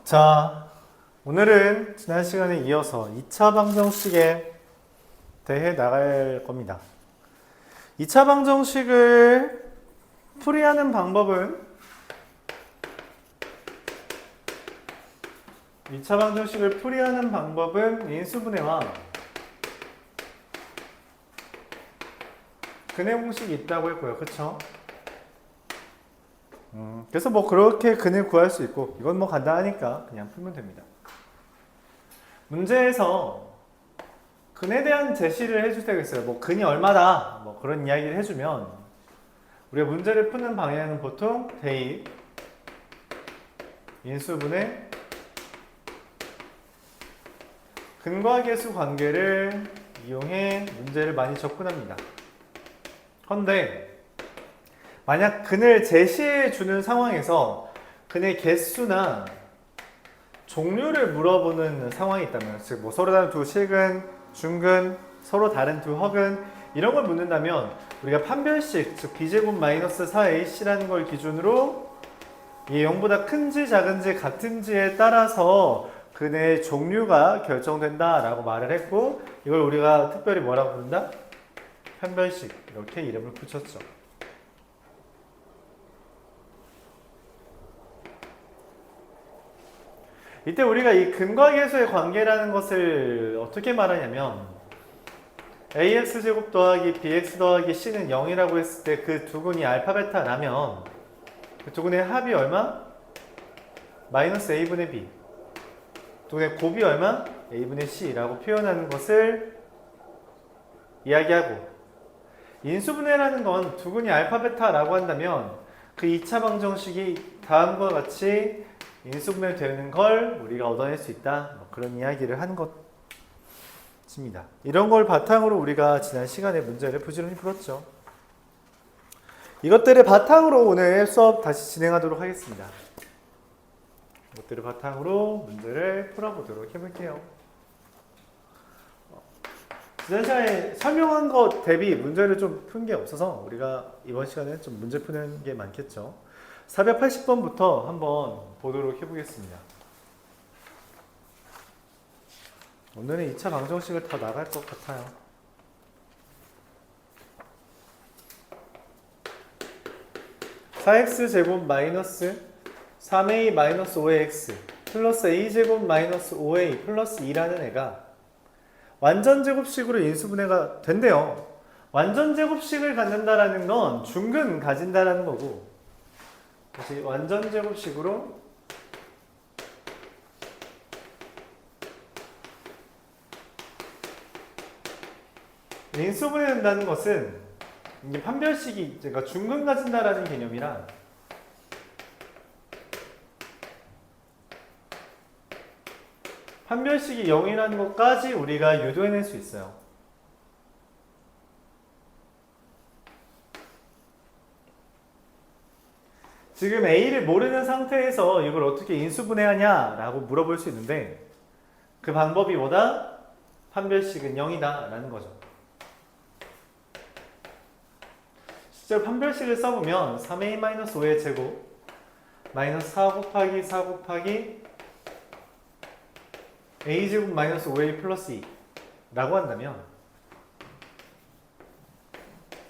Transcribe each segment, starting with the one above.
자, 오늘은 지난 시간에 이어서 2차 방정식에 대해 나갈 겁니다. 2차 방정식을 풀이하는 방법은 2차 방정식을 풀이하는 방법은 인수분해와 근해 공식이 있다고 했고요. 그쵸? 그래서 뭐 그렇게 근을 구할 수 있고 이건 뭐 간단하니까 그냥 풀면 됩니다. 문제에서 근에 대한 제시를 해줄 때가 있어요. 뭐 근이 얼마다 뭐 그런 이야기를 해주면 우리가 문제를 푸는 방향은 보통 대입, 인수분해, 근과 계수 관계를 이용해 문제를 많이 접근합니다. 그런데 만약 근을 제시해 주는 상황에서 근의 개수나 종류를 물어보는 상황이 있다면, 즉 뭐 서로 다른 두 실근, 중근, 서로 다른 두 허근 이런 걸 묻는다면 우리가 판별식, 즉 b제곱 마이너스 4ac라는 걸 기준으로 이게 0보다 큰지 작은지 같은지에 따라서 근의 종류가 결정된다라고 말을 했고, 이걸 우리가 특별히 뭐라고 부른다? 판별식, 이렇게 이름을 붙였죠. 이때 우리가 이 근과 계수의 관계라는 것을 어떻게 말하냐면 ax제곱 더하기 bx 더하기 c는 0이라고 했을 때 그 두 근이 알파 베타라면 그 두 근의 합이 얼마? 마이너스 a분의 b. 두 근의 곱이 얼마? a분의 c라고 표현하는 것을 이야기하고, 인수분해라는 건 두 근이 알파 베타라고 한다면 그 2차 방정식이 다음과 같이 인수분해되는 걸 우리가 얻어낼 수 있다. 뭐 그런 이야기를 한 것입니다. 이런 걸 바탕으로 우리가 지난 시간에 문제를 부지런히 풀었죠. 이것들을 바탕으로 오늘 수업 다시 진행하도록 하겠습니다. 이것들을 바탕으로 문제를 풀어보도록 해볼게요. 지난 시간에 설명한 것 대비 문제를 좀 푼 게 없어서 우리가 이번 시간에 좀 문제 푸는 게 많겠죠. 480번부터 한번 보도록 해보겠습니다. 오늘은 2차 방정식을 다 나갈 것 같아요. (4x제곱 마이너스 3a 마이너스 5x) 플러스 a제곱 마이너스 5a 플러스 2라는 애가 완전제곱식으로 인수분해가 된대요. 완전제곱식을 갖는다라는 건 중근 가진다라는 거고, 다시 완전제곱식으로 인수분해된다는 것은 이게 판별식이, 그러니까 중근 가진다라는 개념이랑 판별식이 0이라는 것까지 우리가 유도해낼 수 있어요. 지금 A를 모르는 상태에서 이걸 어떻게 인수분해하냐 라고 물어볼 수 있는데, 그 방법이 뭐다? 판별식은 0이다 라는 거죠. 실제로 판별식을 써보면 3a-5의 제곱 마이너스 4 곱하기 4 곱하기 a제곱 마이너스 5a 플러스 2 라고 한다면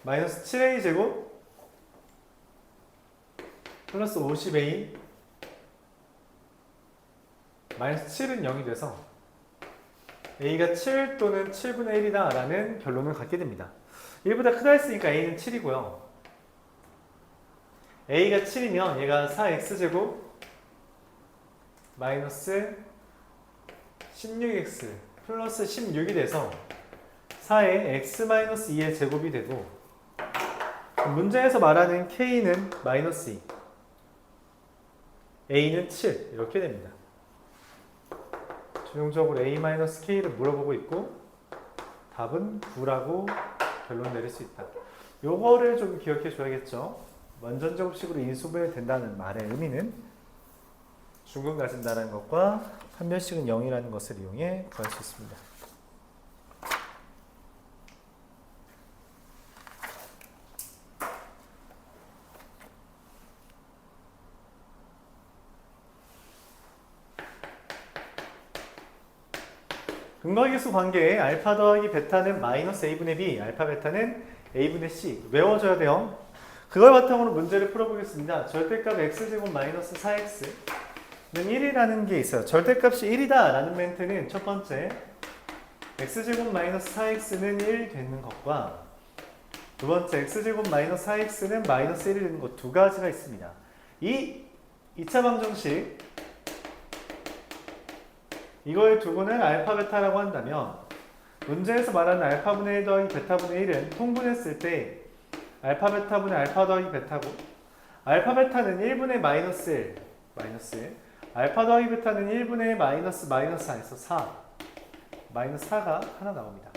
마이너스 7a 제곱 플러스 50a 마이너스 7은 0이 돼서 a가 7 또는 7분의 1이다 라는 결론을 갖게 됩니다. 1보다 크다 했으니까 a는 7이고요. a가 7이면 얘가 4x제곱 마이너스 16x 플러스 16이 돼서 4의 x-2의 제곱이 되고, 문제에서 말하는 k는 마이너스 2, a는 7 이렇게 됩니다. 최종적으로 a-k를 물어보고 있고 답은 9라고 결론 내릴 수 있다. 요거를 좀 기억해 줘야겠죠. 완전제곱식으로 인수분해 된다는 말의 의미는 중근 가진다는 것과 판별식은 0이라는 것을 이용해 구할 수 있습니다. 근거계수 관계에 알파 더하기 베타는 마이너스 a분의 b, 알파 베타는 a분의 c. 외워줘야 돼요. 그걸 바탕으로 문제를 풀어보겠습니다. 절대값 x제곱 마이너스 4x는 1이라는 게 있어요. 절대값이 1이다 라는 멘트는 첫 번째, x제곱 마이너스 4x는 1 되는 것과 두 번째, x제곱 마이너스 4x는 마이너스 1이 되는 것 두 가지가 있습니다. 이 2차 방정식, 이걸 두고는 알파 베타라고 한다면 문제에서 말하는 알파분의 1 더하기 베타분의 1은 통분했을 때 알파 베타분의 알파 더하기 베타고, 알파 베타는 1분의 마이너스 1, 마이너스 1, 알파 더하기 베타는 1분의 마이너스 마이너스 4에서 4, 마이너스 4가 하나 나옵니다.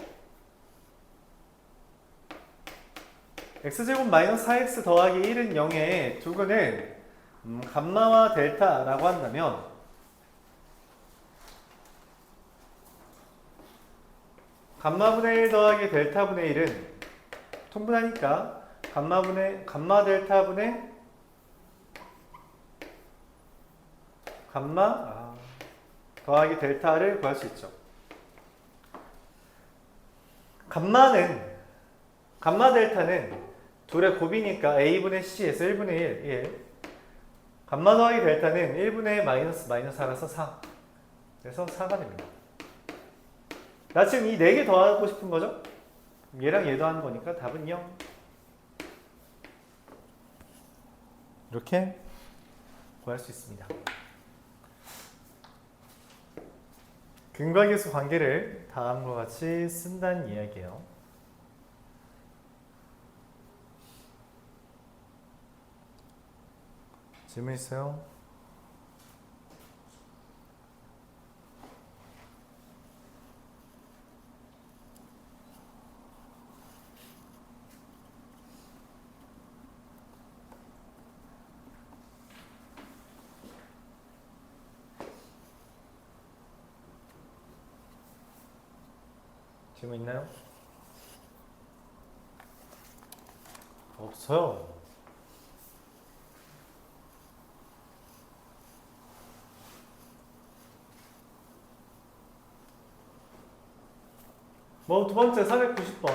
x제곱 마이너스 4x 더하기 1은 0에 두고는 감마와 델타라고 한다면 감마분의 1 더하기 델타분의 1은 통분하니까 감마 델타분의 감마 더하기 델타를 구할 수 있죠. 감마 델타는 둘의 곱이니까 a분의 c에서 1분의 1. 감마 더하기 델타는 1분의 마이너스 4라서 4. 그래서 4가 됩니다. 나 지금 이 4개 더하고 싶은 거죠? 얘랑 얘도 하는 거니까 답은 0. 이렇게 구할 수 있습니다. 근과계수 관계를 다음과 같이 쓴다는 이야기예요. 질문 있어요? 질문 있나요? 없어요. 뭐 두 번째 490번.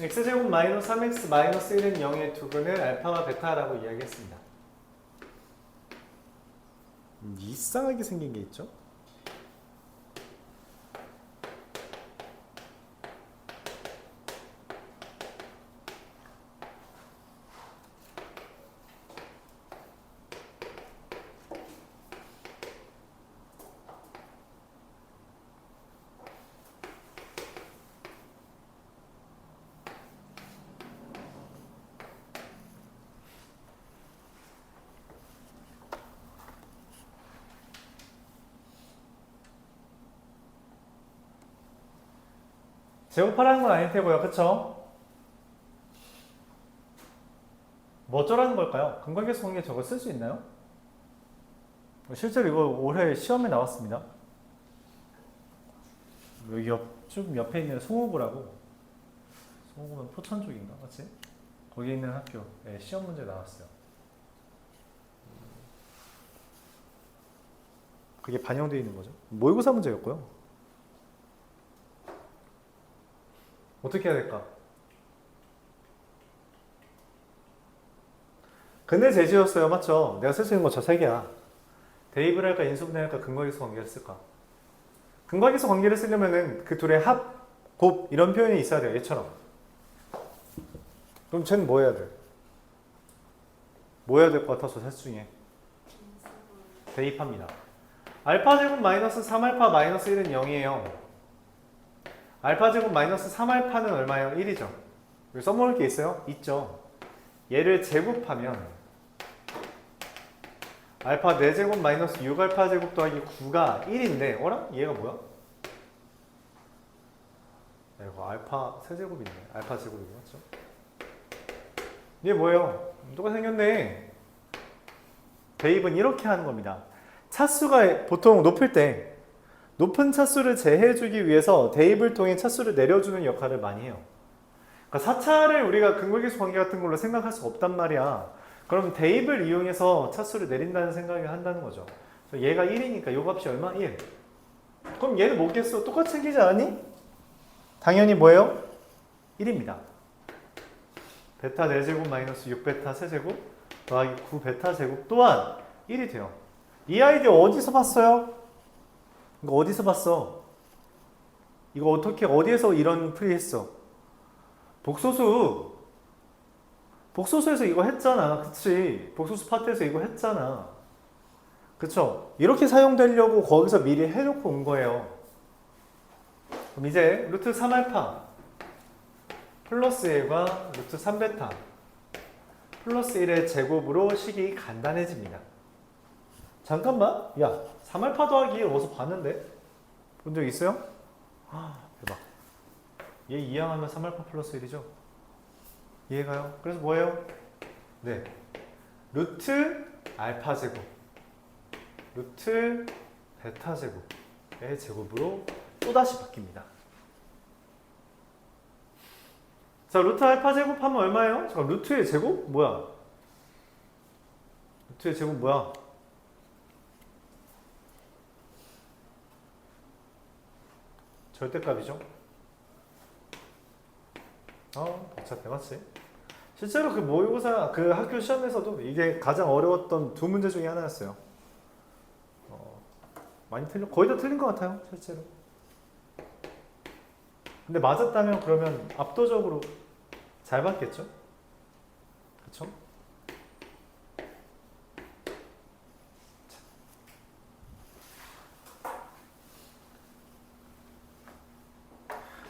x제곱 마이너스 3x 마이너스 1은 0의 두근을 알파와 베타라고 이야기했습니다. 이상하게 생긴 게 있죠? 제곱하라는 건 아닐 테고요. 그쵸? 뭐 어쩌라는 걸까요? 근과계수 관계 저거 쓸 수 있나요? 실제로 이거 올해 시험에 나왔습니다. 여기 좀 옆에 있는 송호구라고, 송호구는 포천 쪽인가? 맞지? 거기 있는 학교 시험 문제 나왔어요. 그게 반영되어 있는 거죠. 모의고사 문제였고요. 어떻게 해야 될까? 근데 제시였어요. 맞죠? 내가 쓸 수 있는 거 저 세 개야. 대입을 할까, 인수분해 할까, 근거계수 관계를 쓸까? 근거계수 관계를 쓰려면은 그 둘의 합, 곱 이런 표현이 있어야 돼요. 얘처럼. 그럼 쟤는 뭐 해야 돼? 뭐 해야 될 것 같아서 셋 중에? 대입합니다. 알파 제곱 마이너스 3알파 마이너스 1은 0이에요. 알파 제곱 마이너스 3알파는 얼마예요? 1이죠. 여기 써먹을 게 있어요? 있죠. 얘를 제곱하면 알파 4제곱 마이너스 6알파 제곱 더하기 9가 1인데 어라? 얘가 뭐야? 이거 알파 세제곱이네. 알파 제곱이 맞죠? 얘 뭐예요? 똑같이 생겼네. 대입은 이렇게 하는 겁니다. 차수가 보통 높을 때 높은 차수를 제해주기 위해서 대입을 통해 차수를 내려주는 역할을 많이 해요. 그러니까 4차를 우리가 근거계수 관계 같은 걸로 생각할 수 없단 말이야. 그럼 대입을 이용해서 차수를 내린다는 생각을 한다는 거죠. 얘가 1이니까 요 값이 얼마? 1. 그럼 얘는 뭐겠어? 똑같이 생기지 않니? 당연히 뭐예요? 1입니다. 베타 4제곱 마이너스 6베타 세제곱 더하기 9베타 제곱 또한 1이 돼요. 이 아이디어 어디서 봤어요? 이거 어디서 봤어? 이거 어떻게 어디에서 이런 풀이 했어? 복소수에서 이거 했잖아. 그치? 복소수 파트에서 이거 했잖아. 그쵸? 이렇게 사용되려고 거기서 미리 해놓고 온 거예요. 그럼 이제 루트 3알파 플러스 1과 루트 3베타 플러스 1의 제곱으로 식이 간단해집니다. 잠깐만, 야, 3알파 더하기 1 어디서 봤는데? 본 적 있어요? 대박. 얘 이항하면 3알파 플러스 1이죠? 이해가요? 그래서 뭐예요? 네, 루트 알파 제곱 루트 베타 제곱의 제곱으로 또다시 바뀝니다. 자, 루트 알파 제곱 하면 얼마예요? 잠깐, 루트의 제곱? 뭐야? 루트의 제곱 뭐야? 절대값이죠? 복잡해, 맞지? 실제로 그 모의고사, 그 학교 시험에서도 이게 가장 어려웠던 두 문제 중에 하나였어요. 많이 거의 다 틀린 것 같아요, 실제로. 근데 맞았다면 그러면 압도적으로 잘 받겠죠? 그쵸?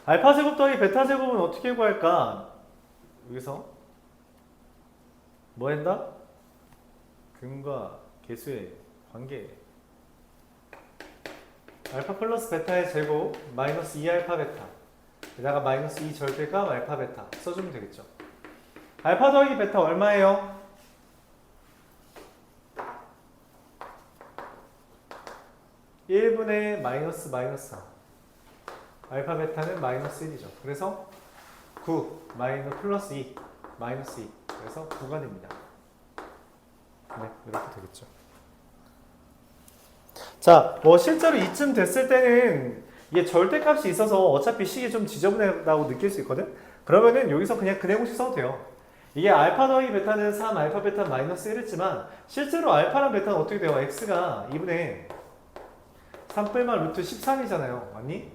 알파 제곱 더하기 베타 제곱은 어떻게 구할까? 여기서 뭐 한다? 근과 계수의 관계. 알파 플러스 베타의 제곱 마이너스 2알파 베타 게다가 마이너스 2 절대값 알파 베타 써주면 되겠죠. 알파 더하기 베타 얼마예요? 1분의 마이너스 4. 알파 베타는 마이너스 1이죠. 그래서 9 마이너스 플러스 2 마이너스 2 그래서 9가 됩니다. 네, 이렇게 되겠죠. 자, 뭐 실제로 이쯤 됐을 때는 이게 절대값이 있어서 어차피 식이 좀 지저분하다고 느낄 수 있거든? 그러면은 여기서 그냥 근해공식 써도 돼요. 이게 알파 더하기 베타는 3, 알파 베타 마이너스 1이지만 실제로 알파랑 베타는 어떻게 돼요? x가 2분의 3 빼면 루트 13이잖아요. 맞니?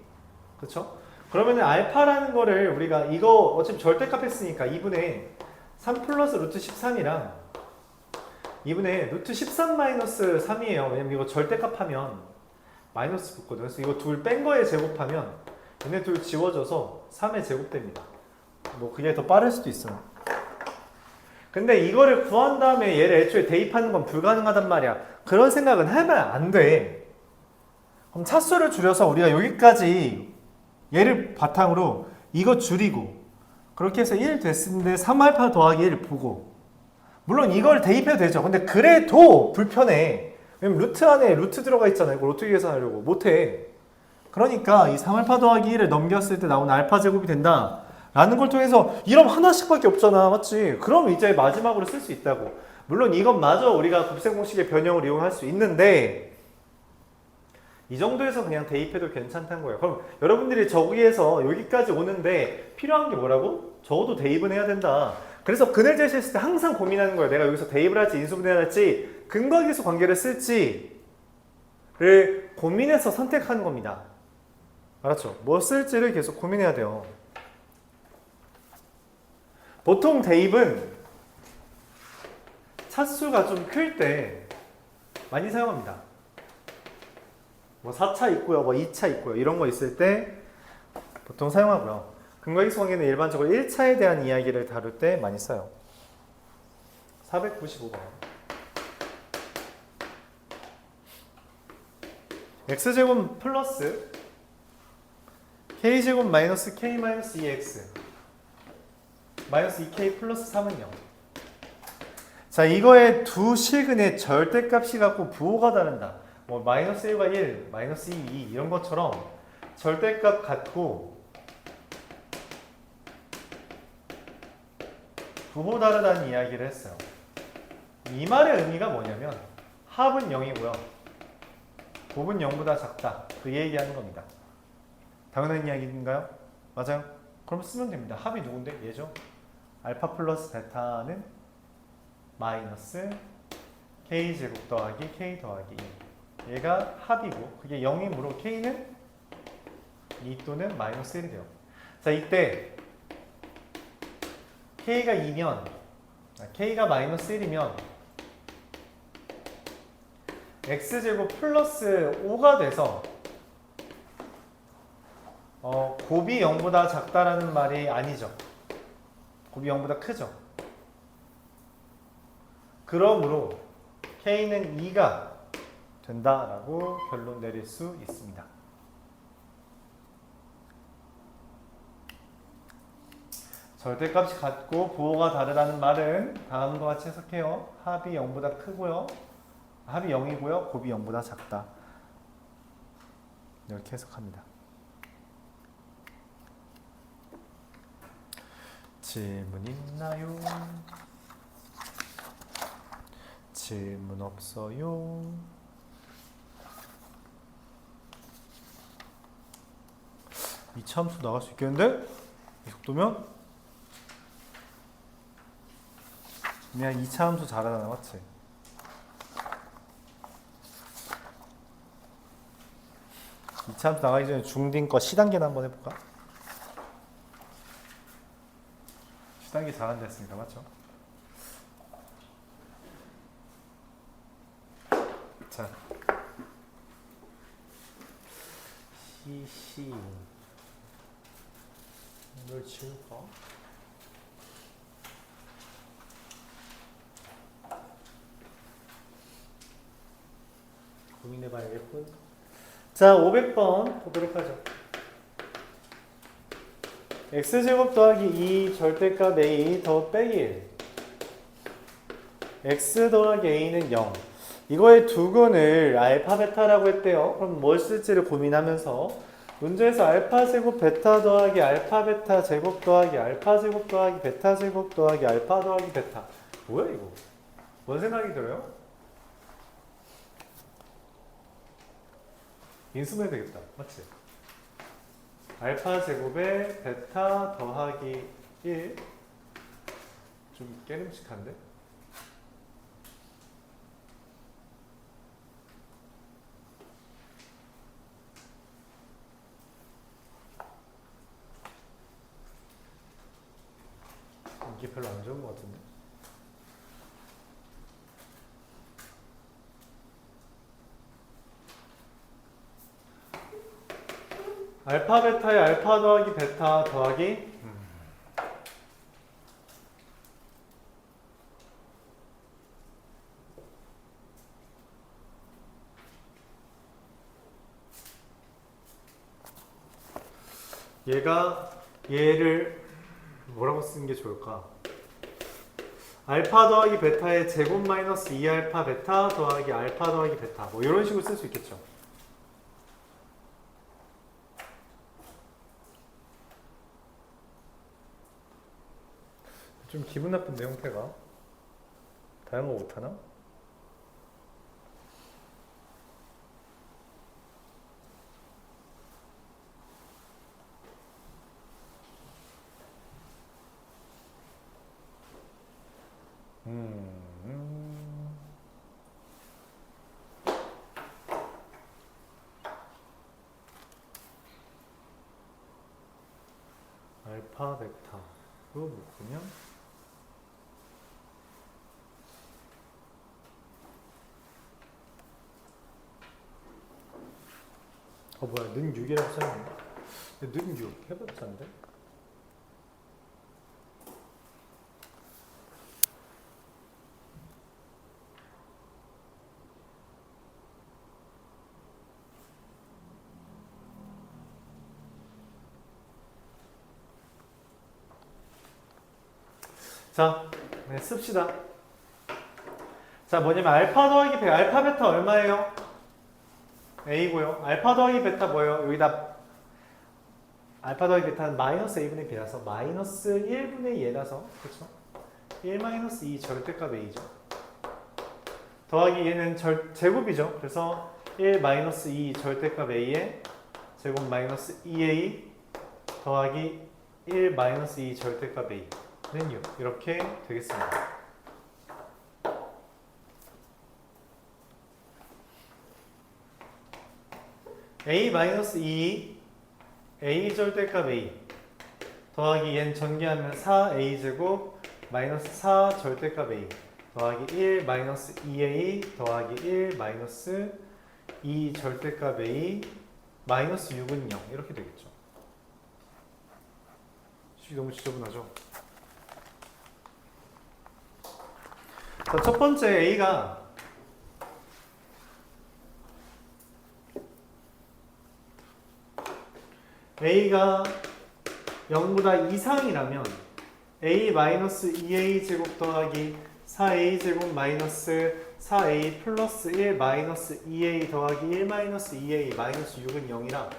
그쵸? 그러면은 알파라는 거를 우리가 이거 어차피 절대값 했으니까 2분의 3 플러스 루트 13이랑 2분의 루트 13 마이너스 3이에요. 왜냐면 이거 절대값 하면 마이너스 붙거든요. 그래서 이거 둘 뺀 거에 제곱하면 얘네 둘 지워져서 3의 제곱됩니다. 뭐 그게 더 빠를 수도 있어요. 근데 이거를 구한 다음에 얘를 애초에 대입하는 건 불가능하단 말이야. 그런 생각은 하면 안 돼. 그럼 차수를 줄여서 우리가 여기까지 얘를 바탕으로 이거 줄이고 그렇게 해서 1 됐는데 3알파 더하기 1 보고 물론 이걸 대입해도 되죠. 근데 그래도 불편해. 왜냐면 루트 안에 루트 들어가 있잖아요. 이걸 어떻게 계산하려고 못해. 그러니까 이 3알파 더하기 1을 넘겼을 때 나오는 알파 제곱이 된다 라는 걸 통해서 이럼 하나씩밖에 없잖아. 맞지? 그럼 이제 마지막으로 쓸 수 있다고. 물론 이것마저 우리가 곱셈 공식의 변형을 이용할 수 있는데 이 정도에서 그냥 대입해도 괜찮다는 거예요. 그럼 여러분들이 저기에서 여기까지 오는데 필요한 게 뭐라고? 적어도 대입은 해야 된다. 그래서 근을 제시했을 때 항상 고민하는 거예요. 내가 여기서 대입을 할지 인수분해를 할지 근과 계수 관계를 쓸지를 고민해서 선택하는 겁니다. 알았죠? 뭐 쓸지를 계속 고민해야 돼요. 보통 대입은 차수가 좀 클 때 많이 사용합니다. 뭐 4차 있고요, 뭐 2차 있고요. 이런 거 있을 때 보통 사용하고요. 근과 계수 관계는 일반적으로 1차에 대한 이야기를 다룰 때 많이 써요. 495번. x제곱 플러스 k제곱 마이너스 k 마이너스 2x 마이너스 2k 플러스 3은 0. 자, 이거의 두 실근의 절대값이 갖고 부호가 다른다. 뭐 마이너스 1과 1, 마이너스 2, 2 이런 것처럼 절대값 같고 부호 다르다는 이야기를 했어요. 이 말의 의미가 뭐냐면 합은 0이고요. 곱은 0보다 작다. 그 얘기하는 겁니다. 당연한 이야기인가요? 맞아요. 그럼 쓰면 됩니다. 합이 누군데? 얘죠. 알파 플러스 베타는 마이너스 k제곱 더하기 k 더하기 2. 얘가 합이고 그게 0이므로 k는 2 또는 마이너스 1이 돼요. 자, 이때 k가 2면 k가 마이너스 1이면 x제곱 플러스 5가 돼서 곱이 0보다 작다라는 말이 아니죠. 곱이 0보다 크죠. 그러므로 k는 2가 된다라고 결론 내릴 수 있습니다. 절대값이 같고 부호가 다르다는 말은 다음과 같이 해석해요. 합이 0보다 크고요. 합이 0이고요. 곱이 0보다 작다. 이렇게 해석합니다. 질문 있나요? 질문 없어요? 이 참수 나갈 수 있겠는데? 이 속도면? 그냥 2차 함수 잘하잖아, 맞지? 이 차 함수 나가기 전에 중딩 거 시단계나 한번 해볼까? 시단계 잘한다 했으니까, 맞죠? 자, 시시 이걸 지울까? 고민해봐야겠군. 자, 500번 보도록 하죠. x제곱 더하기 2 절대값 a 더 빼기 1. x 더하기 a는 0. 이거의 두근을 알파 베타라고 했대요. 그럼 뭘 쓸지를 고민하면서 문제에서 알파 제곱 베타 더하기 알파 베타 제곱 더하기 알파 제곱 더하기 베타 제곱 더하기 알파 더하기 베타. 뭐야 이거? 뭔 생각이 들어요? 인수분해 되겠다. 맞지? 알파 제곱에 베타 더하기 1. 좀 깨름칙한데? 이게 별로 안 좋은 것 같은데? 알파 베타에 알파 더하기 베타 더하기 얘를 뭐라고 쓰는 게 좋을까? 알파 더하기 베타의 제곱 마이너스 2알파 베타 더하기 알파 더하기 베타 뭐 이런 식으로 쓸 수 있겠죠. 좀 기분 나쁜데 형태가 다른 거 못하나? 알파 베타로 묶으면 뭐야 는 6이라고 써있네. 는 6 해봤자인데? 자, 네, 씁시다. 자, 뭐냐면 알파 더하기 베타, 알파 베타 얼마예요? a고요. 알파 더하기 베타 뭐예요? 여기다 알파 더하기 베타는 마이너스 a분의 b라서 마이너스 1분의 2라서 그렇죠? 1 마이너스 2 절대값 a죠. 더하기 얘는 제곱이죠. 그래서 1 마이너스 2 절대값 a의 제곱 마이너스 2a 더하기 1 마이너스 2 절대값 a는 6 이렇게 되겠습니다. a 마이너스 2 a 절대값 a 더하기 얘는 전개하면 4a 제곱 마이너스 4 절대값 a 더하기 1 마이너스 2a 더하기 1 마이너스 2 절대값 a 마이너스 6은 0 이렇게 되겠죠. 식이 너무 지저분하죠. 자, 첫 번째 a가 a가 0보다 이상이라면 a-2a 제곱 더하기 4a 제곱 마이너스 4a 플러스 1 마이너스 2a 더하기 1 마이너스 2a 마이너스 6은 0이라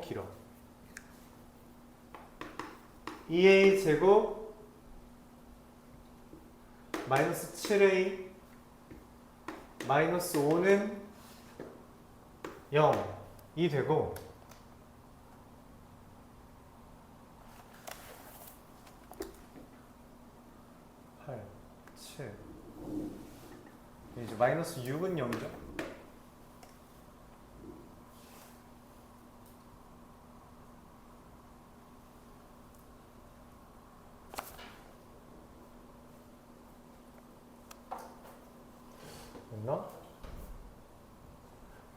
길어. 2a 제곱 마이너스 7a 마이너스 5는 0이 되고 8, 7 이제 마이너스 6은 0이죠. 됐나?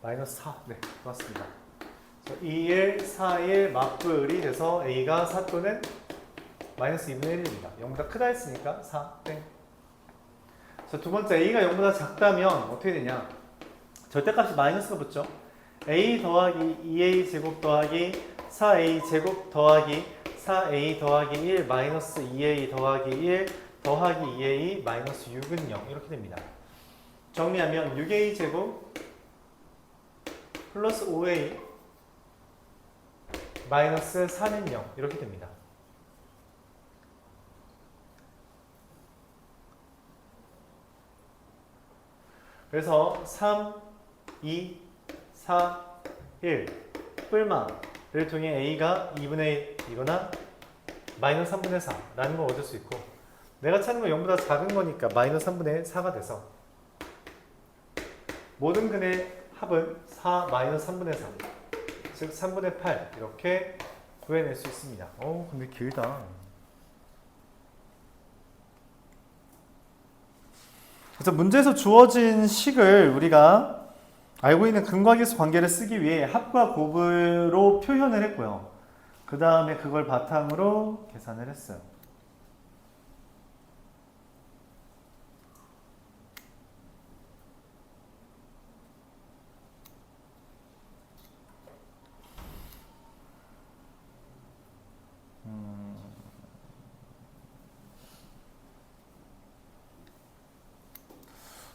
마이너스 4. 네, 맞습니다. 2일, 4일 맞불이 돼서 a가 4 또는 마이너스 2분의 1입니다. 0보다 크다 했으니까 4. 땡. 자, 두 번째 a가 0보다 작다면 어떻게 되냐? 절대값이 마이너스가 붙죠. a 더하기 2a 제곱 더하기 4a 제곱 더하기 4a 더하기 1 마이너스 2a 더하기 1 더하기 2a 마이너스 6은 0 이렇게 됩니다. 정리하면 6a 제곱 플러스 5a 마이너스 4는 0 이렇게 됩니다. 그래서 3, 2, 4, 1 뿔마를 통해 a가 2분의 1이거나 마이너스 3분의 4라는 걸 얻을 수 있고 내가 찾는 건 0보다 작은 거니까 마이너스 3분의 4가 돼서 모든 근의 합은 4 마이너스 3분의 3 즉 3분의 8 이렇게 구해낼 수 있습니다. 근데 길다. 그래서 문제에서 주어진 식을 우리가 알고 있는 근과계수 관계를 쓰기 위해 합과 곱으로 표현을 했고요. 그 다음에 그걸 바탕으로 계산을 했어요.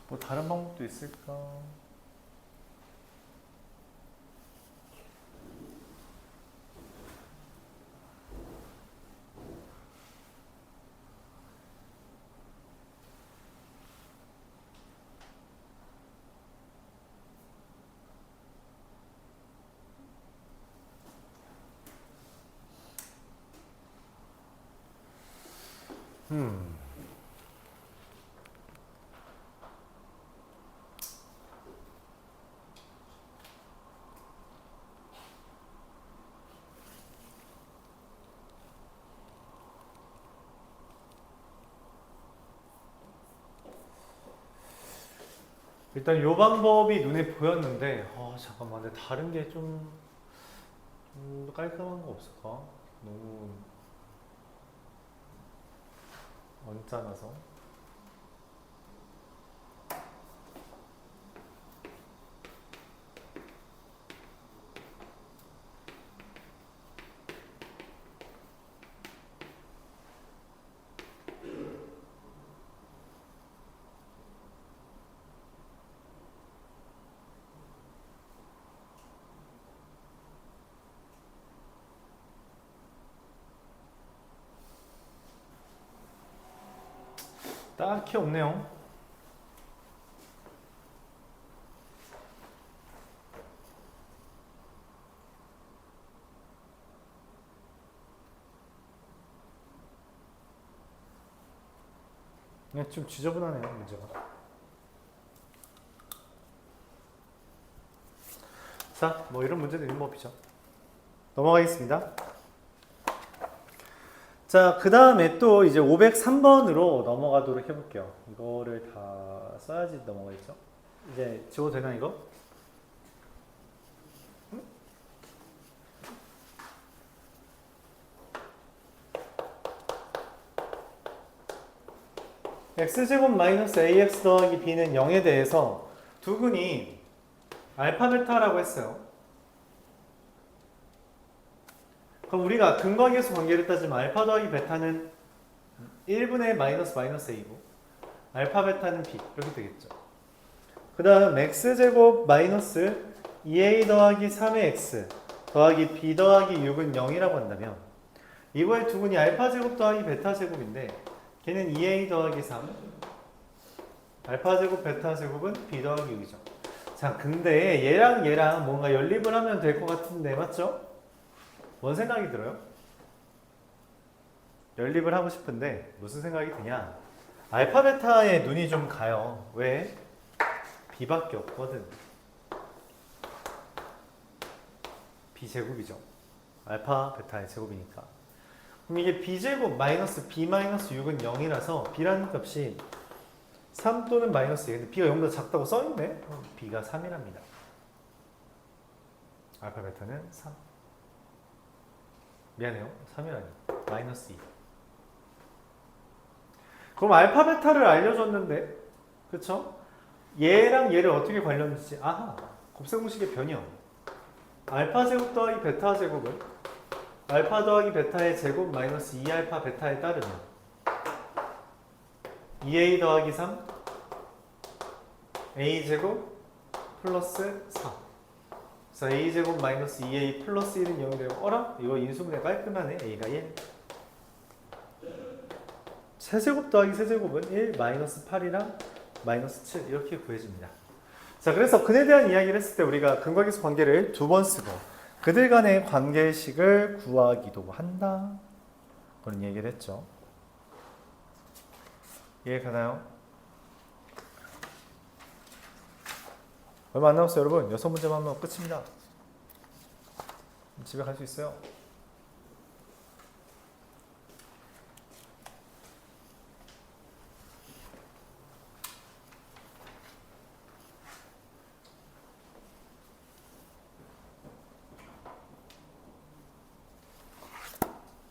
뭐 다른 방법도 있을까? 일단 이 방법이 눈에 보였는데 잠깐만 근데 다른 게 좀 깔끔한 거 없을까? 너무 언짢아서 딱히 없네요. 그냥 좀 지저분하네요, 문제가. 자, 뭐 이런 문제도 있는 법이죠. 넘어가겠습니다. 자, 그 다음에 또 이제 503번으로 넘어가도록 해볼게요. 이거를 다 써야지 넘어가겠죠? 이제 지워도 되나, 이거? x제곱 마이너스 ax 더하기 b는 0에 대해서 두근이 알파 베타라고 했어요. 그럼 우리가 근과계수 관계를 따지면 알파 더하기 베타는 1분의 마이너스 a고 알파 베타는 b 이렇게 되겠죠. 그 다음 x제곱 마이너스 2a 더하기 3의 x 더하기 b 더하기 6은 0이라고 한다면 이거의 두근이 알파 제곱 더하기 베타 제곱인데 걔는 2a 더하기 3 알파 제곱 베타 제곱은 b 더하기 6이죠. 자, 근데 얘랑 뭔가 연립을 하면 될 것 같은데 맞죠? 뭔 생각이 들어요? 연립을 하고 싶은데 무슨 생각이 드냐? 알파 베타에 눈이 좀 가요. 왜? b밖에 없거든. b 제곱이죠. 알파 베타의 제곱이니까. 그럼 이게 b제곱 마이너스 b 마이너스 6은 0이라서 b라는 값이 3 또는 마이너스 2. 근데 b가 0보다 작다고 써있네? b가 3이랍니다. 알파 베타는 3. 미안해요. 3이라니. 마이너스 2. 그럼 알파 베타를 알려줬는데, 그쵸? 얘랑 얘를 어떻게 관련했지? 아하, 곱셈공식의 변형. 알파 제곱 더하기 베타 제곱은 알파 더하기 베타의 제곱 마이너스 2알파 베타에 따르면 2a 더하기 3 a 제곱 플러스 4. 그래서 a 제곱 마이너스 2a 플러스 1은 0이 되고 어라? 이거 인수분해 깔끔하네. a가 1. 세제곱 더하기 세제곱은 1 마이너스 8이랑 마이너스 7 이렇게 구해집니다. 자, 그래서 근에 대한 이야기를 했을 때 우리가 근과계수 관계를 두 번 쓰고 그들 간의 관계식을 구하기도 한다. 그런 얘기를 했죠. 이해 가나요? 얼마 안 남았어요, 여러분. 6문제만 하면 끝입니다. 집에 갈 수 있어요.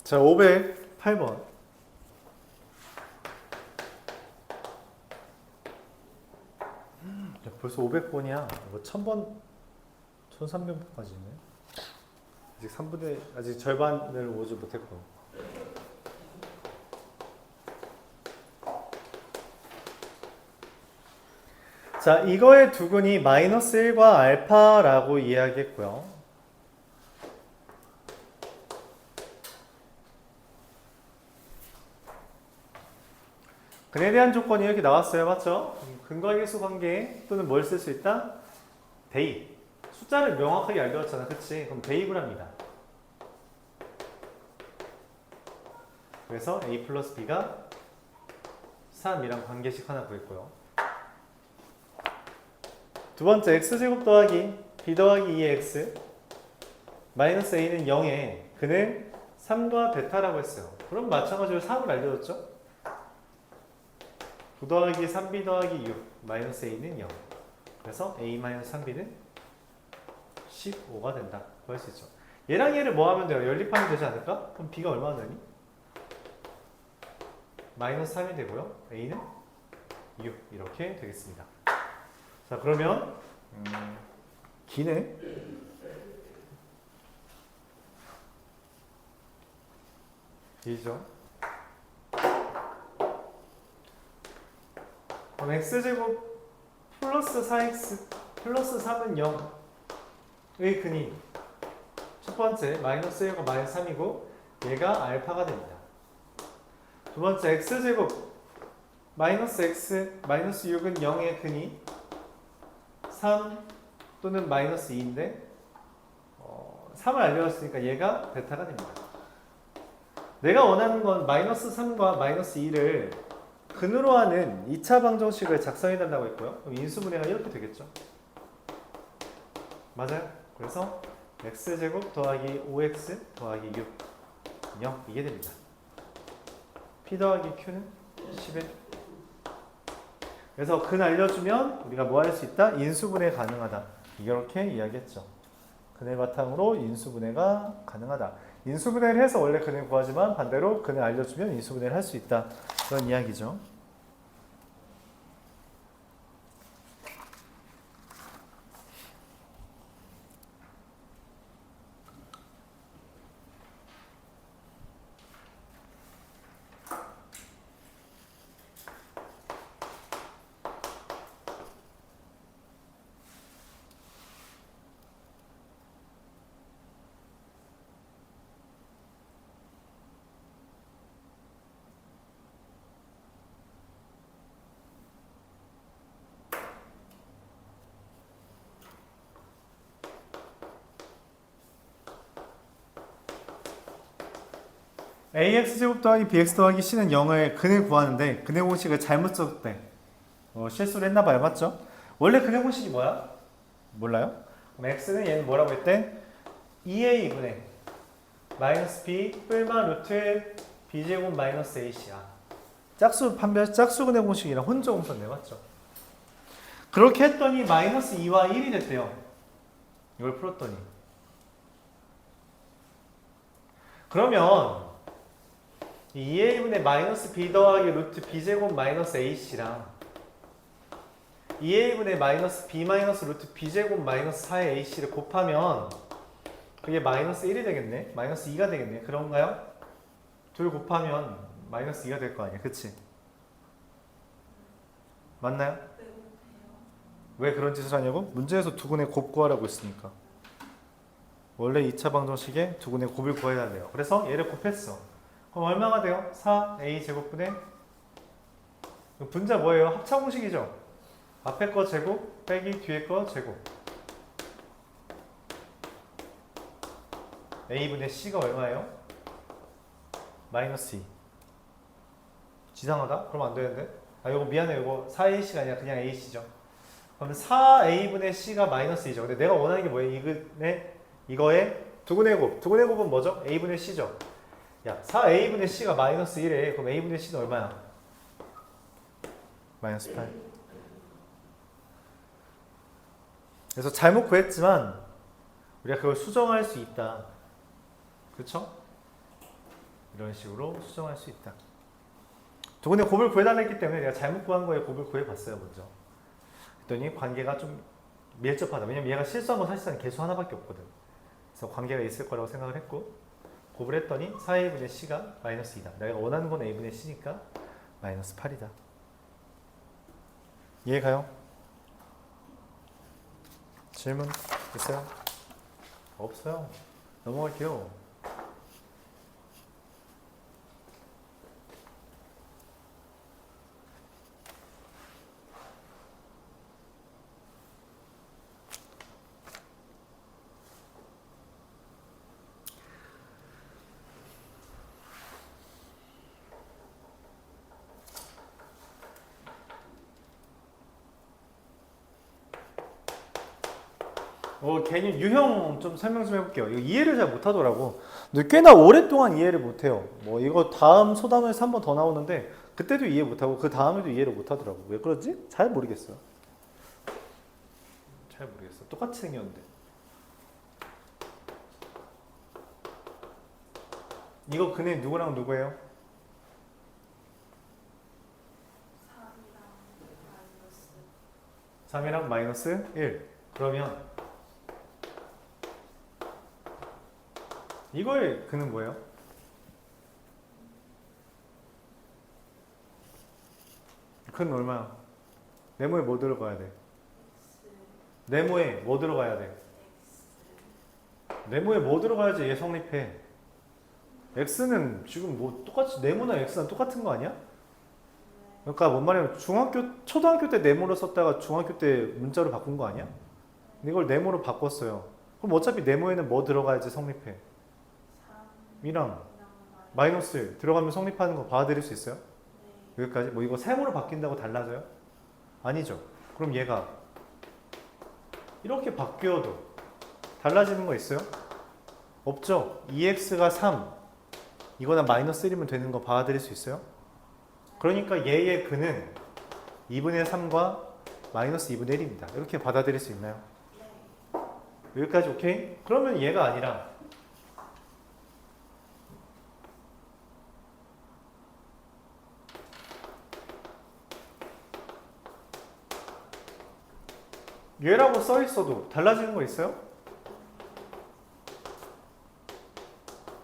자, 508번. 벌써 500번이야. 뭐 1000번, 1300번까지 있네. 아직 3분의, 아직 절반을 오지 못했고. 자, 이거의 두근이 마이너스 1과 알파라고 이야기했고요. 근에 대한 조건이 이렇게 나왔어요. 맞죠? 근과계수 관계 또는 뭘 쓸 수 있다? 대입. 숫자를 명확하게 알려줬잖아. 그치? 그럼 대입을 합니다. 그래서 a 플러스 b가 3이랑 관계식 하나 구했고요. 두 번째 x제곱 더하기 b 더하기 2의 x 마이너스 a는 0에 그는 3과 베타라고 했어요. 그럼 마찬가지로 3을 알려줬죠? 9 더하기 3b 더하기 6 마이너스 a는 0. 그래서 a 마이너스 3b는 15가 된다. 구할 수 있죠. 얘랑 얘를 뭐 하면 돼요? 연립하면 되지 않을까? 그럼 b가 얼마나 되니? 마이너스 3이 되고요. a는 6 이렇게 되겠습니다. 자, 그러면 기네. 이죠. 그럼 x제곱 플러스 4x 플러스 3은 0의 근이 첫 번째 마이너스 1과 마이너스 3이고 얘가 알파가 됩니다. 두 번째 x제곱 마이너스 x 마이너스 6은 0의 근이 3 또는 마이너스 2인데 3을 알려줬으니까 얘가 베타가 됩니다. 내가 원하는 건 마이너스 3과 마이너스 2를 근으로 하는 2차 방정식을 작성해 달라고 했고요. 그럼 인수분해가 이렇게 되겠죠. 맞아요? 그래서 x제곱 더하기 5x 더하기 6 0 이게 됩니다. p 더하기 q는 11. 그래서 근 알려주면 우리가 뭐 할 수 있다? 인수분해 가능하다. 이렇게 이야기했죠. 근을 바탕으로 인수분해가 가능하다. 인수분해를 해서 원래 근을 구하지만 반대로 근을 알려주면 인수분해를 할 수 있다. 그런 이야기죠. ax제곱 더하기 bx 더하기 c는 0의 근을 구하는데 근의 공식을 잘못 썼대. 실수를 했나봐요. 맞죠? 원래 근의 공식이 뭐야? 몰라요? 그럼 x는 얘는 뭐라고 했대? 2a분의 마이너스 b 뿔마 루트 b제곱 마이너스 ac야. 짝수 판별 짝수 근의 공식이랑 혼자 공수네. 맞죠? 그렇게 했더니 마이너스 2와 1이 됐대요. 이걸 풀었더니. 그러면 2a분의 마이너스 b 더하기 루트 b제곱 마이너스 ac랑 2a분의 마이너스 b 마이너스 루트 b제곱 마이너스 4의 ac를 곱하면 그게 마이너스 1이 되겠네. 마이너스 2가 되겠네. 그런가요? 둘 곱하면 마이너스 2가 될 거 아니야. 그치? 맞나요? 왜 그런 짓을 하냐고? 문제에서 두근의 곱 구하라고 했으니까. 원래 2차 방정식에 두근의 곱을 구해달래요. 그래서 얘를 곱했어. 그럼 얼마가 돼요? 4a 제곱분의 분자 뭐예요? 합차 공식이죠? 앞에 거 제곱 빼기 뒤에 거 제곱. a분의 c가 얼마예요? 마이너스 2. 이상하다? 그럼 안 되는데? 아 이거 미안해. 이거 4ac가 아니라 그냥 ac죠. 그럼 4a분의 c가 마이너스 2죠. 근데 내가 원하는 게 뭐예요? 이거의 두근의 곱. 두근의 곱은 뭐죠? a분의 c죠. 야, 4a분의 c가 마이너스 1에 그럼 a분의 c는 얼마야? 마이너스 8. 그래서 잘못 구했지만 우리가 그걸 수정할 수 있다. 그렇죠? 이런 식으로 수정할 수 있다. 두근의 곱을 구해달라 했기 때문에 내가 잘못 구한 거에 곱을 구해봤어요. 먼저. 그랬더니 관계가 좀 밀접하다. 왜냐면 얘가 실수한 건 사실상 개수 하나밖에 없거든. 그래서 관계가 있을 거라고 생각을 했고 곱을 했더니 4a분의 c가 마이너스 2다. 내가 원하는 건 a분의 c니까 마이너스 8이다. 이해가요? 질문 있어요? 없어요. 넘어갈게요. 개념 유형 좀 설명 좀 해볼게요. 이거 이해를 잘 못하더라고. 근데 꽤나 오랫동안 이해를 못해요. 뭐 이거 다음 소담에서 한 번 더 나오는데 그때도 이해 못하고 그 다음에도 이해를 못하더라고. 왜 그러지? 잘 모르겠어요. 잘 모르겠어. 똑같이 생겼는데. 이거 근에 누구랑 누구예요? 3이랑 마이너스 1. 그러면 이거의 근은 뭐예요? 근은 얼마야? 네모에 뭐 들어가야 돼? 네모에 뭐 들어가야 돼? 네모에 뭐 들어가야지 얘 성립해. x는 지금 뭐 똑같이 네모나 x랑 똑같은 거 아니야? 그러니까 뭔 말이냐면 초등학교 때 네모로 썼다가 중학교 때 문자로 바꾼 거 아니야? 근데 이걸 네모로 바꿨어요. 그럼 어차피 네모에는 뭐 들어가야지 성립해? 이랑 마이너스 1 들어가면 성립하는 거 봐드릴 수 있어요? 여기까지? 뭐 이거 세모로 바뀐다고 달라져요? 아니죠. 그럼 얘가 이렇게 바뀌어도 달라지는 거 있어요? 없죠. 2x가 3 이거나 마이너스 1이면 되는 거 받아들일 수 있어요? 그러니까 얘의 근은 2분의 3과 마이너스 2분의 1입니다. 이렇게 받아들일 수 있나요? 여기까지 오케이? 그러면 얘가 아니라 얘라고 써 있어도 달라지는 거 있어요?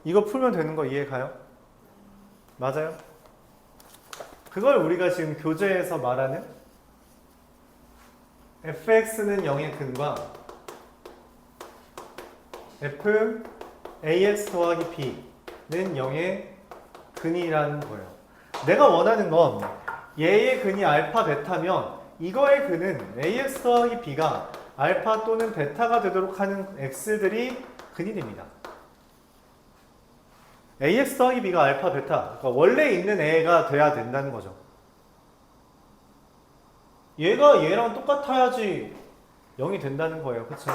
이거 풀면 되는 거 이해 가요? 맞아요? 그걸 우리가 지금 교재에서 말하는 fx는 0의 근과 f ax 더하기 b는 0의 근이라는 거예요. 내가 원하는 건 얘의 근이 알파 베타면 이거의 근은 ax 더하기 b가 알파 또는 베타가 되도록 하는 x들이 근이 됩니다. ax 더하기 b가 알파 베타, 그러니까 원래 있는 애가 돼야 된다는 거죠. 얘가 얘랑 똑같아야지 0이 된다는 거예요. 그쵸?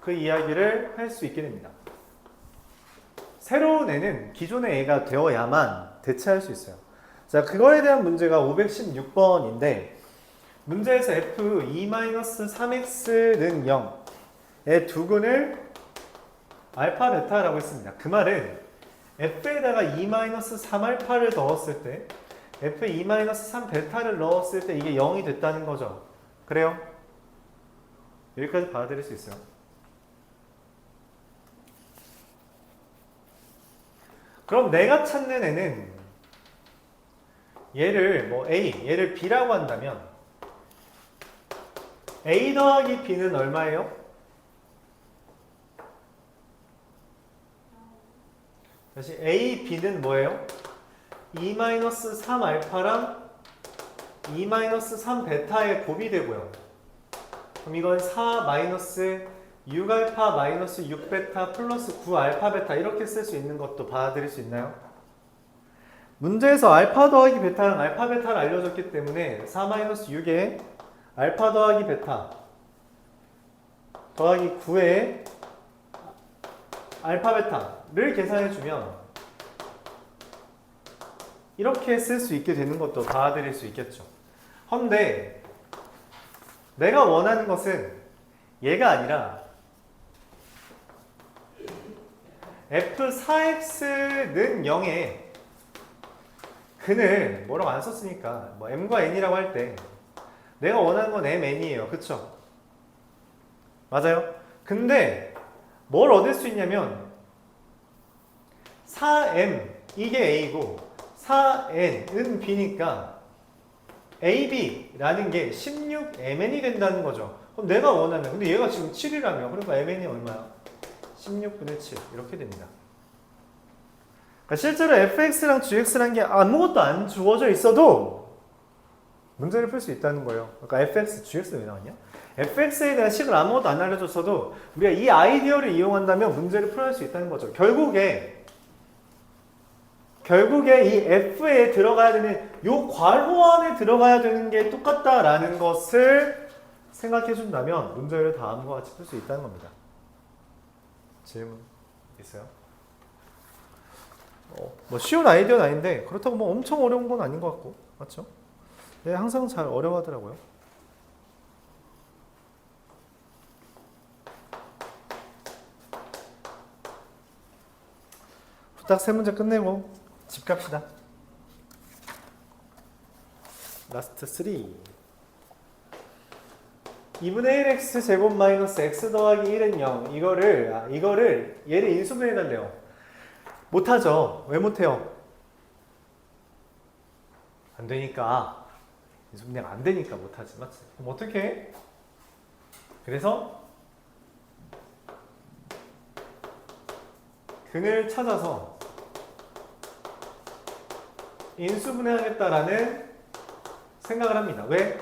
그 이야기를 할 수 있게 됩니다. 새로운 애는 기존의 애가 되어야만 대체할 수 있어요. 자, 그거에 대한 문제가 516번인데 문제에서 f 2-3x는 0의 두 근을 알파 베타라고 했습니다. 그 말은 f에다가 2-3알파를 넣었을 때 f 2-3 베타를 넣었을 때 이게 0이 됐다는 거죠. 그래요? 여기까지 받아들일 수 있어요. 그럼 내가 찾는 애는 얘를 뭐 A, 얘를 B라고 한다면 A 더하기 B는 얼마예요? 다시 A, B는 뭐예요? 2-3알파랑 2-3 베타의 곱이 되고요. 그럼 이건 4-6알파 6 베타 플러스 9 알파 베타 이렇게 쓸 수 있는 것도 받아들일 수 있나요? 문제에서 알파 더하기 베타랑 알파 베타를 알려줬기 때문에 4-6에 알파 더하기 베타 더하기 9에 알파 베타를 계산해주면 이렇게 쓸 수 있게 되는 것도 받아들일 수 있겠죠. 헌데 내가 원하는 것은 얘가 아니라 f4x는 0에 근을 뭐라고 안 썼으니까 뭐 m과 n이라고 할 때 내가 원하는 건 mn이에요. 그쵸? 맞아요? 근데 뭘 얻을 수 있냐면 4m 이게 a고 4n은 b니까 ab라는 게 16mn이 된다는 거죠. 그럼 내가 원하는 근데 얘가 지금 7이라며 그러니까 mn이 얼마야? 16분의 7 이렇게 됩니다. 그러니까 실제로 fx랑 gx라는 게 아무것도 안 주어져 있어도 문제를 풀 수 있다는 거예요. 그러니까 fx, gx 왜 나왔냐? fx에 대한 식을 아무것도 안 알려줬어도 우리가 이 아이디어를 이용한다면 문제를 풀어낼 수 있다는 거죠. 결국에 이 f에 들어가야 되는 요 괄호 안에 들어가야 되는 게 똑같다라는 것을 생각해 준다면 문제를 다음과 같이 풀 수 있다는 겁니다. 질문 있어요? 뭐 쉬운 아이디어는 아닌데 그렇다고 뭐 엄청 어려운 건 아닌 것 같고 맞죠? 네, 항상 잘 어려워하더라고요. 딱 세 문제 끝내고 집 갑시다. 라스트 3 2분의 1x 제곱 마이너스 x 더하기 1은 0 이거를 얘를 인수분해해달래요. 못하죠. 왜 못해요? 안 되니까. 인수분해가 안 되니까 못하지. 맞지? 그럼 어떻게 해? 그래서 근을 찾아서 인수분해하겠다라는 생각을 합니다. 왜?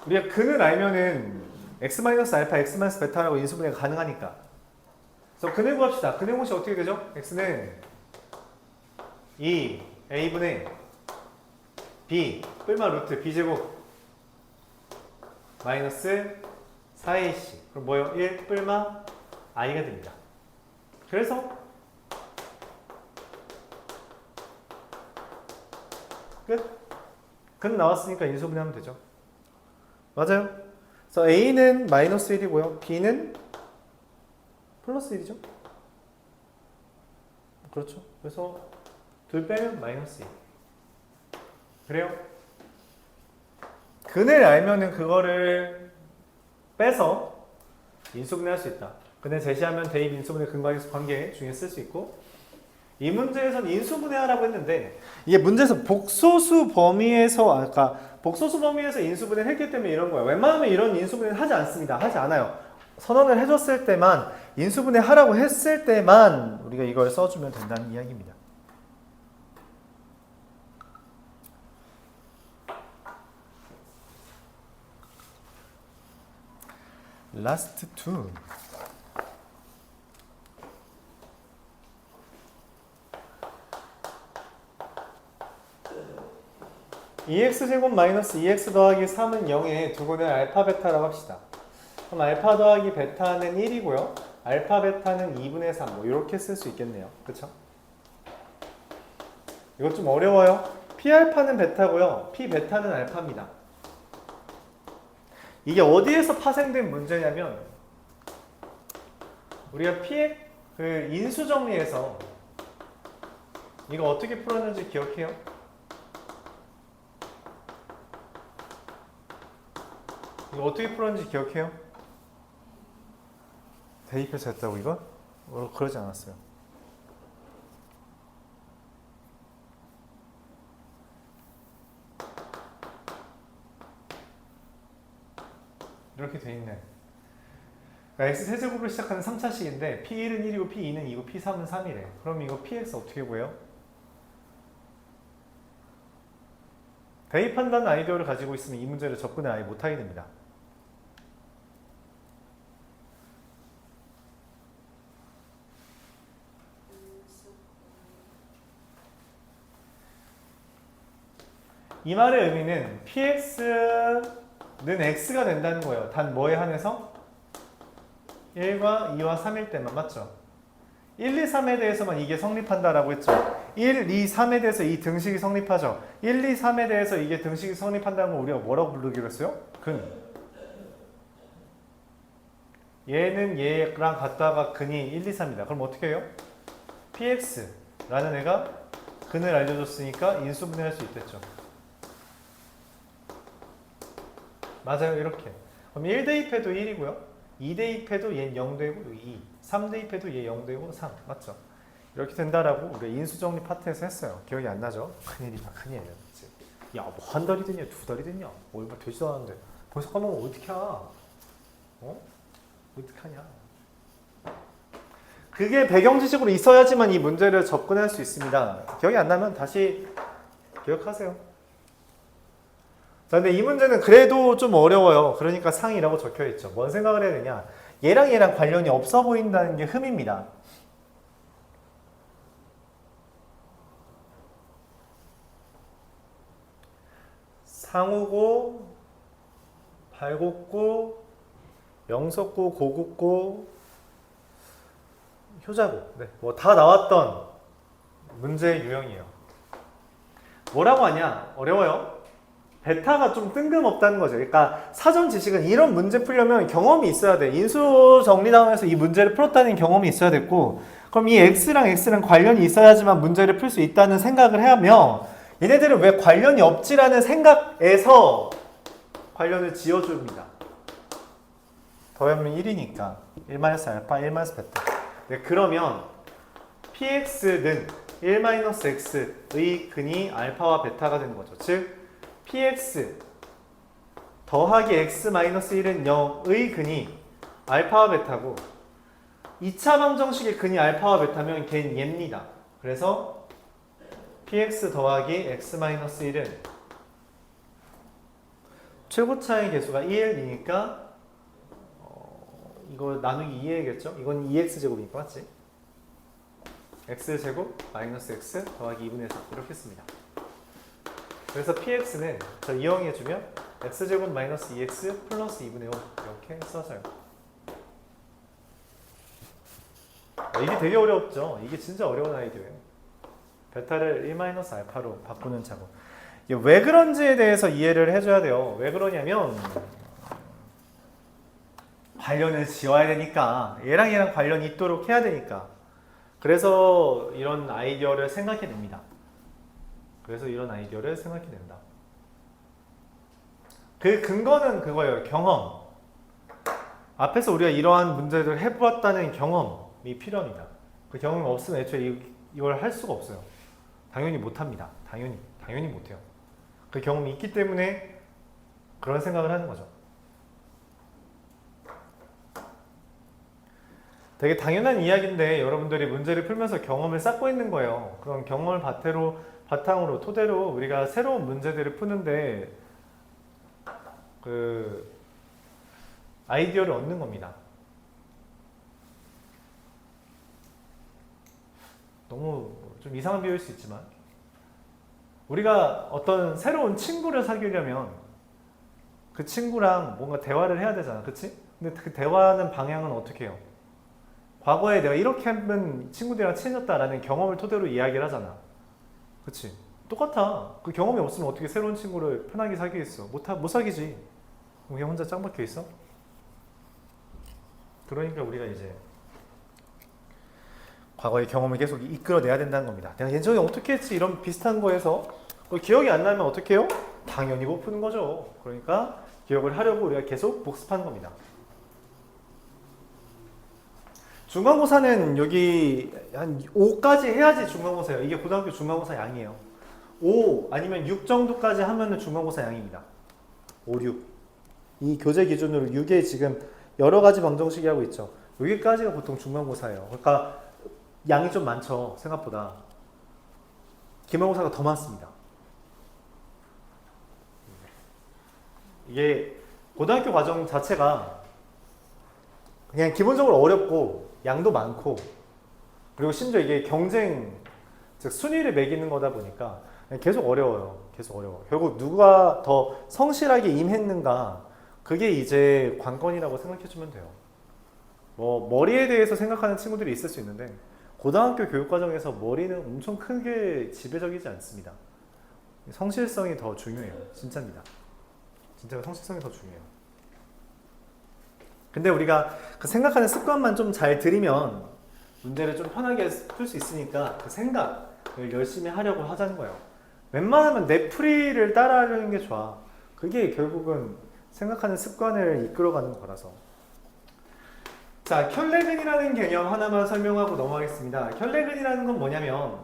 우리가 근을 알면은 x-알파, x-베타라고 인수분해가 가능하니까. 그래서 근을 구합시다. 근의 공식 어떻게 되죠? x는 2a분의 b 뿔마 루트 b제곱 마이너스 4ac 그럼 뭐예요? 1 뿔마 i가 됩니다. 그래서 끝. 끝 나왔으니까 인수분해하면 되죠. 맞아요. 그래서 a는 마이너스 1이고요. b는 플러스 1이죠. 그렇죠. 그래서 둘 빼면 마이너스 1. 그래요? 근을 알면은 그거를 빼서 인수분해할 수 있다. 근을 제시하면 대입 인수분해 근과계수 관계 중에 쓸 수 있고 이 문제에서는 인수분해하라고 했는데 이게 문제에서 복소수 범위에서 아까 복소수 범위에서 인수분해를 했기 때문에 이런 거예요. 웬만하면 이런 인수분해는 하지 않습니다. 하지 않아요. 선언을 해줬을 때만 인수분해 하라고 했을 때만 우리가 이걸 써주면 된다는 이야기입니다. Last two. EX제곱 마이너스 2X 더하기 3은 0에 두고는 알파 베타라고 합시다. 그럼 알파 더하기 베타는 1이고요. 알파 베타는 2분의 3 뭐 이렇게 쓸 수 있겠네요. 그쵸? 이거 좀 어려워요. P알파는 베타고요. P베타는 알파입니다. 이게 어디에서 파생된 문제냐면 우리가 P의 그 인수 정리에서 이거 어떻게 풀었는지 기억해요? 이거 어떻게 풀었는지 기억해요? 대입해서 했다고 이거? 그러지 않았어요. 이렇게 돼 있네. 그러니까 x세제곱으로 시작하는 3차식인데 p1은 1이고 p2는 2고 p3은 3이래. 그럼 이거 px 어떻게 구해요? 대입한다는 아이디어를 가지고 있으면 이 문제를 접근을 아예 못하게 됩니다. 이 말의 의미는 px는 x가 된다는 거예요. 단 뭐에 한해서? 1과 2와 3일 때만. 맞죠? 1, 2, 3에 대해서만 이게 성립한다라고 했죠. 1, 2, 3에 대해서 이 등식이 성립하죠. 1, 2, 3에 대해서 이게 등식이 성립한다는 걸 우리가 뭐라고 부르기로 했어요? 근. 얘는 얘랑 같다가 근이 1, 2, 3이다. 그럼 어떻게 해요? px라는 애가 근을 알려줬으니까 인수분해할 수 있겠죠. 맞아요. 이렇게. 그럼 1대입해도 1이고요. 2대입해도 얘는 0되고 2. 3대입해도 얘 0되고 3. 맞죠? 이렇게 된다라고 우리가 인수정리 파트에서 했어요. 기억이 안 나죠? 큰일이다. 큰일이야. 야, 뭐 한 달이 됐냐? 두 달이 됐냐? 얼마 되지도 않았는데 벌써 까먹으면 어떡해? 어? 어떡하냐? 그게 배경 지식으로 있어야지만 이 문제를 접근할 수 있습니다. 기억이 안 나면 다시 기억하세요. 자, 근데 이 문제는 그래도 좀 어려워요. 그러니까 상이라고 적혀 있죠. 뭔 생각을 해야 되냐? 얘랑 얘랑 관련이 없어 보인다는 게 흠입니다. 상우고, 발곡고, 명석고, 고국고, 효자고. 네, 뭐 다 나왔던 문제의 유형이에요. 뭐라고 하냐? 어려워요. 베타가 좀 뜬금없다는 거죠. 그러니까 사전 지식은 이런 문제 풀려면 경험이 있어야 돼. 인수 정리당에서 이 문제를 풀었다는 경험이 있어야 됐고, 그럼 이 x랑 x랑 관련이 있어야지만 문제를 풀 수 있다는 생각을 하며, 얘네들은 왜 관련이 없지라는 생각에서 관련을 지어줍니다. 더하면 1이니까 1-알파, 1-베타. 네, 그러면 px는 1-x의 근이 알파와 베타가 되는 거죠. 즉 px 더하기 x-1은 0의 근이 알파와 베타고 2차 방정식의 근이 알파와 베타면 걔는 얘입니다. 그래서 px 더하기 x-1은 최고차의 개수가 1이니까 이거 나누기 2해야겠죠? 이건 2x제곱이니까 맞지? x제곱 마이너스 x 더하기 2분의 4 이렇게 씁니다. 그래서 px는 저 이용해주면 x제곱 마이너스 2x 플러스 2분의 5 이렇게 써져요. 이게 되게 어렵죠? 이게 진짜 어려운 아이디어예요. 베타를 1-알파로 바꾸는 작업. 이게 왜 그런지에 대해서 이해를 해줘야 돼요. 왜 그러냐면 관련을 지어야 되니까, 얘랑 관련이 있도록 해야 되니까. 그래서 이런 아이디어를 생각해냅니다. 그 근거는 그거예요. 경험. 앞에서 우리가 이러한 문제들을 해보았다는 경험이 필요합니다. 그 경험이 없으면 애초에 이걸 할 수가 없어요. 당연히 못합니다. 당연히 못해요. 그 경험이 있기 때문에 그런 생각을 하는 거죠. 되게 당연한 이야기인데 여러분들이 문제를 풀면서 경험을 쌓고 있는 거예요. 그런 경험을 바탕으로 토대로 우리가 새로운 문제들을 푸는데 그 아이디어를 얻는 겁니다. 너무 좀 이상한 비유일 수 있지만 우리가 어떤 새로운 친구를 사귀려면 그 친구랑 뭔가 대화를 해야 되잖아. 그치? 근데 그 대화하는 방향은 어떻게 해요? 과거에 내가 이렇게 하면 친구들이랑 친해졌다라는 경험을 토대로 이야기를 하잖아. 그치? 똑같아. 그 경험이 없으면 어떻게 새로운 친구를 편하게 사귀겠어? 못 사귀지. 그냥 혼자 짱 박혀 있어? 그러니까 우리가 이제 과거의 경험을 계속 이끌어내야 된다는 겁니다. 내가 예전에 어떻게 했지? 이런 비슷한 거에서 기억이 안 나면 어떻게 해요? 당연히 못 푸는 거죠. 그러니까 기억을 하려고 우리가 계속 복습하는 겁니다. 중간고사는 여기 한 5까지 해야지 중간고사예요. 이게 고등학교 중간고사 양이에요. 5 아니면 6 정도까지 하면은 중간고사 양입니다. 5, 6. 이 교재 기준으로 6에 지금 여러 가지 방정식이 하고 있죠. 여기까지가 보통 중간고사예요. 그러니까 양이 좀 많죠. 생각보다. 기말고사가 더 많습니다. 이게 고등학교 과정 자체가 그냥 기본적으로 어렵고 양도 많고 그리고 심지어 이게 경쟁, 즉 순위를 매기는 거다 보니까 계속 어려워요. 결국 누가 더 성실하게 임했는가 그게 이제 관건이라고 생각해주면 돼요. 뭐 머리에 대해서 생각하는 친구들이 있을 수 있는데 고등학교 교육과정에서 머리는 엄청 크게 지배적이지 않습니다. 성실성이 더 중요해요. 진짜입니다. 진짜 성실성이 더 중요해요. 근데 우리가 그 생각하는 습관만 좀 잘 들이면 문제를 좀 편하게 풀 수 있으니까 그 생각을 열심히 하려고 하자는 거예요. 웬만하면 뇌풀이를 따라하려는 게 좋아. 그게 결국은 생각하는 습관을 이끌어가는 거라서. 자, 켤레근이라는 개념 하나만 설명하고 넘어가겠습니다. 켤레근이라는 건 뭐냐면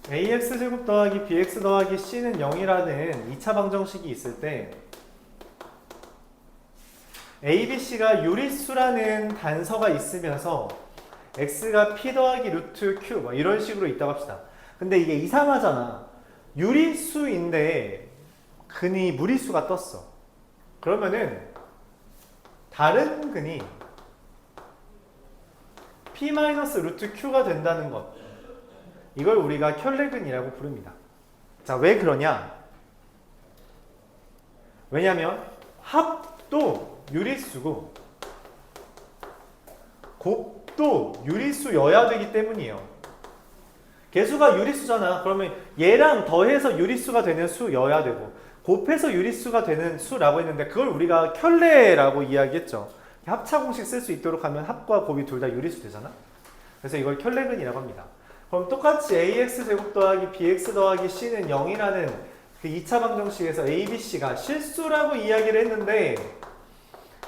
ax제곱 더하기 bx 더하기 c는 0이라는 2차 방정식이 있을 때 a, b, c가 유리수라는 단서가 있으면서 x가 p 더하기 루트 q 뭐 이런 식으로 있다고 합시다. 근데 이게 이상하잖아. 유리수인데 근이 무리수가 떴어. 그러면은 다른 근이 p 루트 q가 된다는 것. 이걸 우리가 켤레근이라고 부릅니다. 자, 왜 그러냐? 왜냐면 합도 유리수고 곱도 유리수여야 되기 때문이에요. 개수가 유리수잖아. 그러면 얘랑 더해서 유리수가 되는 수여야 되고 곱해서 유리수가 되는 수라고 했는데 그걸 우리가 켤레라고 이야기했죠. 합차공식 쓸 수 있도록 하면 합과 곱이 둘 다 유리수 되잖아. 그래서 이걸 켤레근이라고 합니다. 그럼 똑같이 ax제곱 더하기 bx 더하기 c는 0이라는 그 2차 방정식에서 a, b, c가 실수라고 이야기를 했는데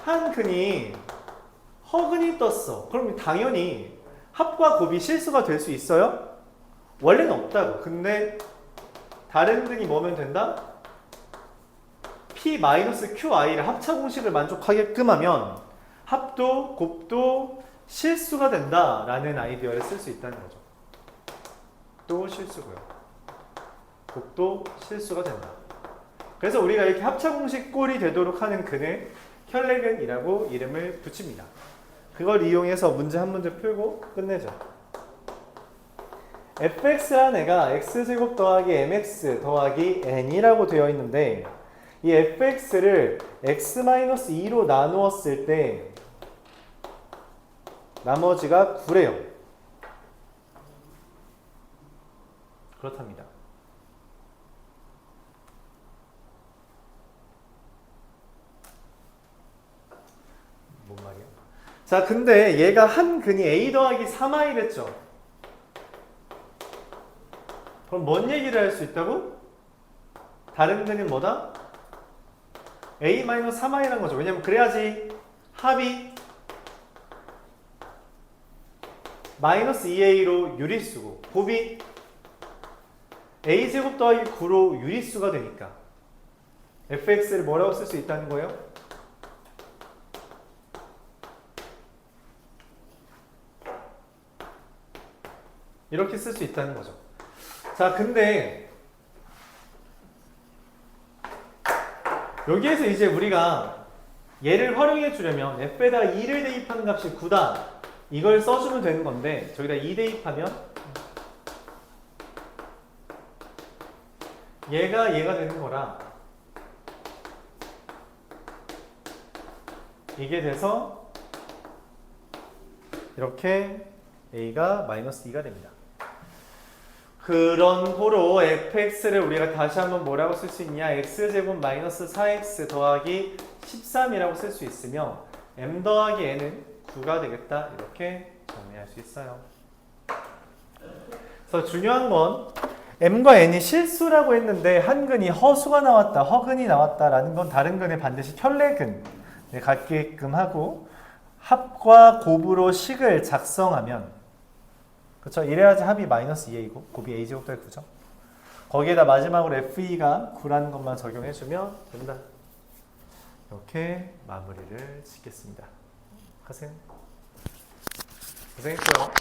한 근이 허근이 떴어. 그럼 당연히 합과 곱이 실수가 될 수 있어요? 원래는 없다고. 근데 다른 근이 뭐면 된다? p-qi를 합차 공식을 만족하게끔 하면 합도 곱도 실수가 된다라는 아이디어를 쓸 수 있다는 거죠. 또 실수고요. 곱도 실수가 된다. 그래서 우리가 이렇게 합차 공식 꼴이 되도록 하는 근을 켤레근이라고 이름을 붙입니다. 그걸 이용해서 문제 한 문제 풀고 끝내죠. fx라는 애가 x제곱 더하기 mx 더하기 n이라고 되어 있는데 이 fx를 x-2로 나누었을 때 나머지가 9래요. 그렇답니다. 뭔 말이야? 자, 근데 얘가 한 근이 a 더하기 3i랬죠? 그럼 뭔 얘기를 할 수 있다고? 다른 근은 뭐다? a-3i라는 거죠. 왜냐면 그래야지 합이 마이너스 2a로 유리수고 곱이 a제곱 더하기 9로 유리수가 되니까 fx를 뭐라고 쓸 수 있다는 거예요? 이렇게 쓸 수 있다는 거죠. 자, 근데 여기에서 이제 우리가 얘를 활용해 주려면 f에다 2를 대입하는 값이 9다. 이걸 써주면 되는 건데 저기다 2 대입하면 얘가 되는 거라 이게 돼서 이렇게 a가 마이너스 2가 됩니다. 그런 호로 fx를 우리가 다시 한번 뭐라고 쓸 수 있냐? x제곱 마이너스 4x 더하기 13이라고 쓸 수 있으며 m 더하기 n은 9가 되겠다. 이렇게 정리할 수 있어요. 그래서 중요한 건 m과 n이 실수라고 했는데 한 근이 허수가 나왔다, 허근이 나왔다라는 건 다른 근에 반드시 편례근 갖게끔 하고 합과 곱으로 식을 작성하면 그렇죠? 이래야지 합이 마이너스 2a이고 곱이 a제곱 더하기 9죠. 거기에다 마지막으로 fe가 9라는 것만 적용해주면 된다. 이렇게 마무리를 짓겠습니다. 고생했고요.